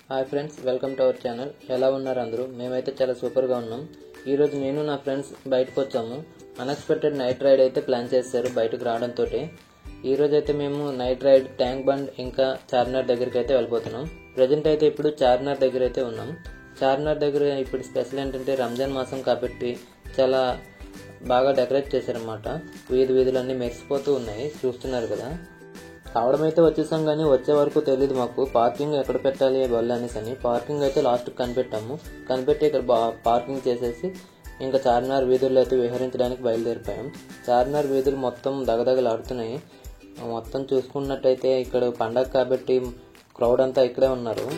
Hi friends, welcome to our channel. ఎలా ఉన్నారు అందరూ? మేమైతే చాలా సూపర్గా ఉన్నాం. ఈరోజు నేను నా ఫ్రెండ్స్ బయటకు వచ్చాము. అన్ఎక్స్పెక్టెడ్ నైట్ రైడ్ అయితే ప్లాన్ చేశారు బయటకు రావడంతో. ఈరోజు అయితే మేము నైట్ రైడ్ ట్యాంక్ బండ్ ఇంకా చార్మినార్ దగ్గరికి అయితే వెళ్ళిపోతున్నాం. ప్రజెంట్ అయితే ఇప్పుడు చార్మినార్ దగ్గర అయితే ఉన్నాం. చార్మినార్ దగ్గర ఇప్పుడు స్పెషల్ ఏంటంటే రంజాన్ మాసం కాబట్టి చాలా బాగా డెకరేట్ చేశారన్నమాట. వీధులన్నీ మెరిసిపోతూ ఉన్నాయి, చూస్తున్నారు కదా. రావడం అయితే వచ్చేసాం, కానీ వచ్చే వరకు తెలియదు మాకు పార్కింగ్ ఎక్కడ పెట్టాలి బళ్ళు అనేసి అని. పార్కింగ్ అయితే లాస్ట్ కనిపెట్టి ఇక్కడ పార్కింగ్ చేసేసి ఇంకా చార్మినార్ వీధుల్లో అయితే విహరించడానికి బయలుదేరిపోయాం. చార్మినార్ వీధులు మొత్తం దగదగలాడుతున్నాయి. మొత్తం చూసుకున్నట్టయితే ఇక్కడ పండగ కాబట్టి క్రౌడ్ అంతా ఇక్కడే ఉన్నారు.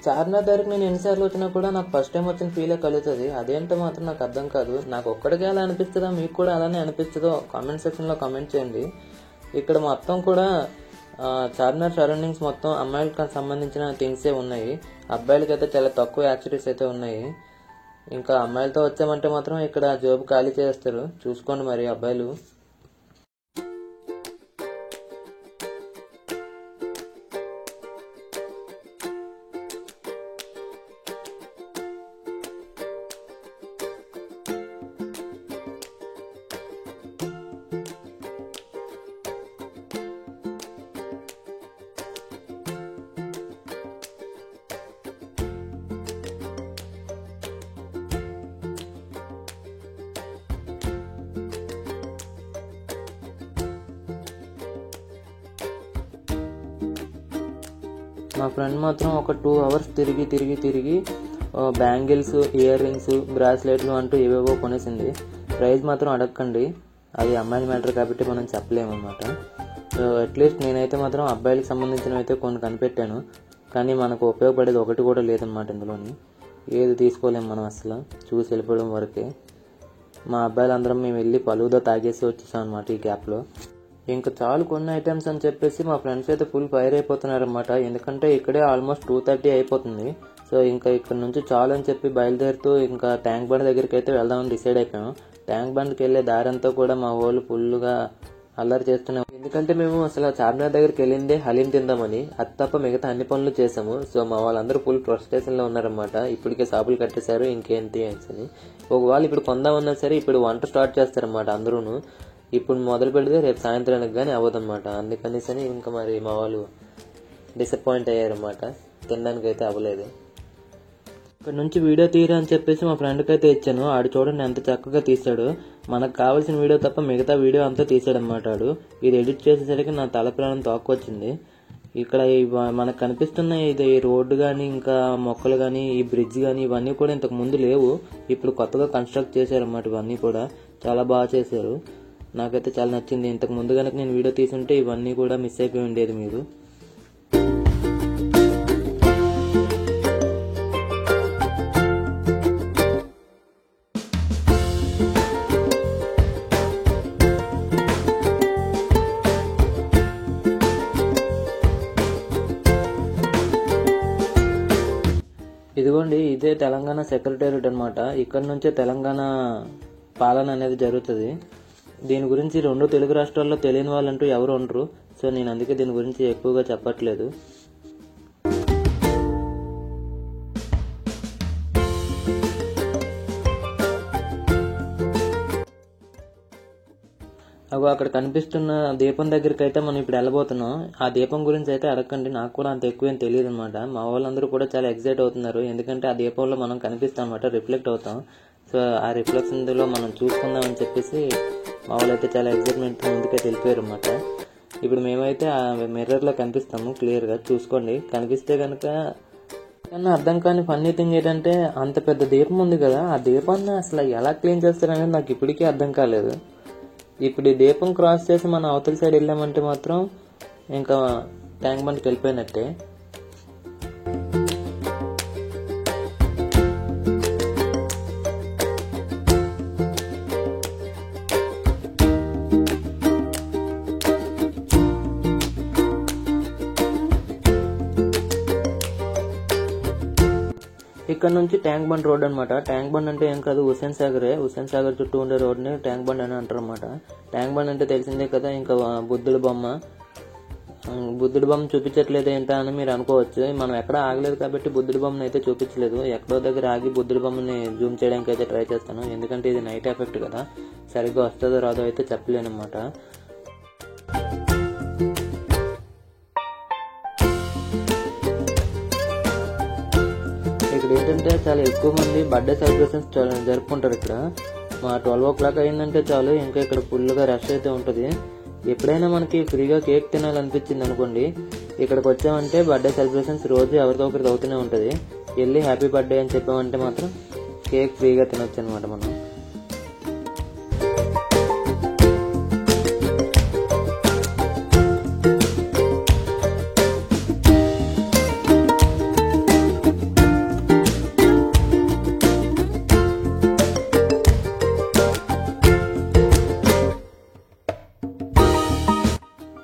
చార్మినార్ దగ్గరికి నేను ఎన్నిసార్లు వచ్చినా కూడా నాకు ఫస్ట్ టైం వచ్చిన ఫీలే కలుగుతుంది. అదేంటో మాత్రం నాకు అర్థం కాదు. నాకు ఒక్కడికే అలా అనిపిస్తుందా, మీకు కూడా అలానే అనిపిస్తుందో కామెంట్ సెక్షన్లో కామెంట్ చేయండి. ఇక్కడ మొత్తం కూడా చార్మినార్ సరౌండింగ్స్ మొత్తం అమ్మాయిలకు సంబంధించిన థింగ్సే ఉన్నాయి. అబ్బాయిలకి అయితే చాలా తక్కువ యాక్టివిటీస్ అయితే ఉన్నాయి. ఇంకా అమ్మాయిలతో వచ్చామంటే మాత్రం ఇక్కడ జోబు ఖాళీ చేస్తారు, చూసుకోండి మరి అబ్బాయిలు. మా ఫ్రెండ్ మాత్రం ఒక 2 hours తిరిగి బ్యాంగిల్స్, ఇయర్ రింగ్స్, బ్రాస్లెట్లు అంటూ ఏవేవో కొనేసింది. ప్రైస్ మాత్రం అడగకండి, అది అమ్మాయిల మ్యాటర్ కాబట్టి మనం చెప్పలేము అన్నమాట. సో అట్లీస్ట్ నేనైతే మాత్రం అబ్బాయిలకు సంబంధించినవి అయితే కొన్ని కనిపెట్టాను, కానీ మనకు ఉపయోగపడేది ఒకటి కూడా లేదన్నమాట. ఇందులోని ఏది తీసుకోలేము మనం, అసలు చూసి వెళ్ళిపోవడం వరకే. మా అబ్బాయిలందరం మేము వెళ్ళి పలువుదో తాగేసి వచ్చేసాం అనమాట ఈ గ్యాప్లో. ఇంకా చాలు కొన్ని ఐటమ్స్ అని చెప్పేసి మా ఫ్రెండ్స్ అయితే ఫుల్ ఫైర్ అయిపోతున్నారు అనమాట. ఎందుకంటే ఇక్కడే ఆల్మోస్ట్ 2:30 అయిపోతుంది. సో ఇంకా ఇక్కడ నుంచి చాలు అని చెప్పి బయలుదేరుతూ ఇంకా ట్యాంక్ బండ్ దగ్గరికి అయితే వెళ్దామని డిసైడ్ అయిపోయాం. ట్యాంక్ బండ్కి వెళ్ళే దారంతా కూడా మా వాళ్ళు ఫుల్గా అల్లరి చేస్తున్నాం. ఎందుకంటే మేము అసలు చార్మినార్ దగ్గరికి వెళ్ళిందే హలీం తిందామని, అది తప్ప మిగతా అన్ని పనులు చేసాము. సో మా వాళ్ళందరూ ఫుల్ ఫ్రస్ట్రేషన్లో ఉన్నారన్నమాట. ఇప్పటికే షాపులు కట్టేశారు, ఇంకేంటి అని. ఒకవేళ ఇప్పుడు కొందామన్నా సరే ఇప్పుడు వంట స్టార్ట్ చేస్తారన్నమాట అందరూను. ఇప్పుడు మొదలు పెడితే రేపు సాయంత్రానికి కానీ అవ్వదన్నమాట. అందుకనేసని ఇంకా మరి మా వాళ్ళు డిసప్పాయింట్ అయ్యారన్నమాట, తినడానికి అయితే అవ్వలేదు. ఇక్కడ నుంచి వీడియో తీయరా అని చెప్పేసి మా ఫ్రెండ్కి అయితే ఇచ్చాను. ఆడు చూడండి ఎంత చక్కగా తీశాడు. మనకు కావాల్సిన వీడియో తప్ప మిగతా వీడియో అంతా తీసాడనమాట ఆడు. ఇది ఎడిట్ చేసేసరికి నా తల ప్రాణం తోక్కొచ్చింది. ఇక్కడ మనకు కనిపిస్తున్న ఇది రోడ్డు కానీ ఇంకా మొక్కలు కానీ ఈ బ్రిడ్జ్ కానీ ఇవన్నీ కూడా ఇంతకు ముందు లేవు, ఇప్పుడు కొత్తగా కన్స్ట్రక్ట్ చేశారన్నమాట. ఇవన్నీ కూడా చాలా బాగా చేశారు, నాకైతే చాలా నచ్చింది. ఇంతకు ముందు కనుక నేను వీడియో తీసుంటే ఇవన్నీ కూడా మిస్ అయిపోయి ఉండేది మీరు. ఇదిగోండి, ఇదే తెలంగాణ సెక్రటేరియట్ అనమాట. ఇక్కడ నుంచే తెలంగాణ పాలన అనేది జరుగుతుంది. దీని గురించి 2 తెలుగు రాష్ట్రాల్లో తెలియని వాళ్ళంటూ ఎవరు ఉండరు. సో నేను అందుకే దీని గురించి ఎక్కువగా చెప్పట్లేదు. అక్కడ కనిపిస్తున్న దీపం దగ్గరికి అయితే మనం ఇప్పుడు వెళ్ళబోతున్నాం. ఆ దీపం గురించి అయితే అడగండి, నాకు కూడా అంత ఎక్కువేం తెలియదు అనమాట. మా వాళ్ళందరూ కూడా చాలా ఎక్సైట్ అవుతున్నారు, ఎందుకంటే ఆ దీపంలో మనం కనిపిస్తాం అనమాట, రిఫ్లెక్ట్ అవుతాం. సో ఆ రిఫ్లెక్షన్లో మనం చూసుకుందాం అని చెప్పేసి మా వాళ్ళు అయితే చాలా ఎక్సైట్మెంట్ ముందుకైతే వెళ్ళిపోయారు అనమాట. ఇప్పుడు మేమైతే ఆ మిర్రర్లో కనిపిస్తాము క్లియర్గా, చూసుకోండి. కనిపిస్తే కనుక కానీ అర్థం కాని ఫన్నీ థింగ్ ఏంటంటే అంత పెద్ద దీపం ఉంది కదా, ఆ దీపాన్ని అసలు ఎలా క్లీన్ చేస్తారనేది నాకు ఇప్పటికీ అర్థం కాలేదు. ఇప్పుడు ఈ దీపం క్రాస్ చేసి మనం అవతల సైడ్ వెళ్ళామంటే మాత్రం ఇంకా ట్యాంక్ బండ్కి వెళ్ళిపోయినట్టే. ఇక్కడ నుంచి ట్యాంక్ బండ్ రోడ్ అనమాట. ట్యాంక్ బండ్ అంటే ఏం కాదు, హుస్సేన్ సాగర్ చుట్టూ ఉండే రోడ్ని ట్యాంక్ బండ్ అని అంటారు అనమాట. ట్యాంక్ బండ్ అంటే తెలిసిందే కదా. ఇంకా బుద్ధుడి బొమ్మ చూపించట్లేదు ఏంటా అని మీరు అనుకోవచ్చు. మనం ఎక్కడ ఆగలేదు కాబట్టి బుద్ధుడి బొమ్మను అయితే చూపించలేదు. ఎక్కడో దగ్గర ఆగి బుద్ధుడి బొమ్మని జూమ్ చేయడానికి అయితే ట్రై చేస్తాను, ఎందుకంటే ఇది నైట్ ఎఫెక్ట్ కదా, సరిగ్గా వస్తుందో రాదో అయితే చెప్పలేను అనమాట. ఇక్కడ ఏంటంటే చాలా ఎక్కువ మంది బర్త్డే సెలబ్రేషన్స్ జరుపుకుంటారు. ఇక్కడ మా 12 o'clock అయిందంటే చాలు, ఇంకా ఇక్కడ ఫుల్గా రష్ అయితే ఉంటుంది. ఎప్పుడైనా మనకి ఫ్రీగా కేక్ తినాలనిపించింది అనుకోండి, ఇక్కడికి వచ్చామంటే బర్త్డే సెలబ్రేషన్స్ రోజు ఎవరితో ఒకరికి అవుతూనే ఉంటుంది. వెళ్ళి హ్యాపీ బర్త్డే అని చెప్పామంటే మాత్రం కేక్ ఫ్రీగా తినొచ్చు అనమాట మనం.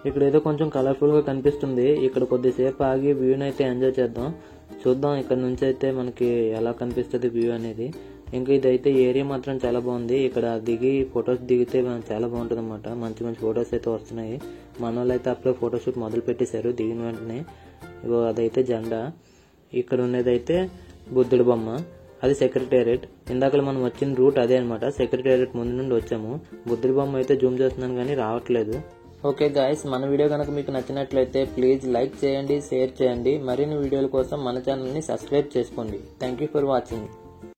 ఇక్కడ ఏదో కొంచెం కలర్ఫుల్ గా కనిపిస్తుంది. ఇక్కడ కొద్దిసేపు ఆగి వ్యూని అయితే ఎంజాయ్ చేద్దాం. చూద్దాం ఇక్కడ నుంచి అయితే మనకి ఎలా కనిపిస్తుంది వ్యూ అనేది. ఇంకా ఇదైతే ఏరియా మాత్రం చాలా బాగుంది. ఇక్కడ దిగి ఫొటోస్ దిగితే చాలా బాగుంటుంది అనమాట. మంచి మంచి ఫొటోస్ అయితే వస్తున్నాయి. మన వాళ్ళు అయితే అప్పుడే ఫోటోషూట్ మొదలు పెట్టేశారు. దిగిన వెంటనే ఇగో అదైతే జెండా, ఇక్కడ ఉన్నదైతే బుద్ధుడి బొమ్మ, అది సెక్రటేరియట్. ఇందాక మనం వచ్చిన రూట్ అదే అనమాట. సెక్రటేరియట్ ముందు నుండి వచ్చాము. బుద్ధుడి బొమ్మ అయితే జూమ్ చేస్తున్నాను కానీ రావట్లేదు. ఓకే గాయస్, మన వీడియో కనుక మీకు నచ్చినట్లయితే ప్లీజ్ లైక్ చేయండి, షేర్ చేయండి. మరిన్ని వీడియోల కోసం మన ఛానల్ని సబ్స్క్రైబ్ చేసుకోండి. Thank you for watching.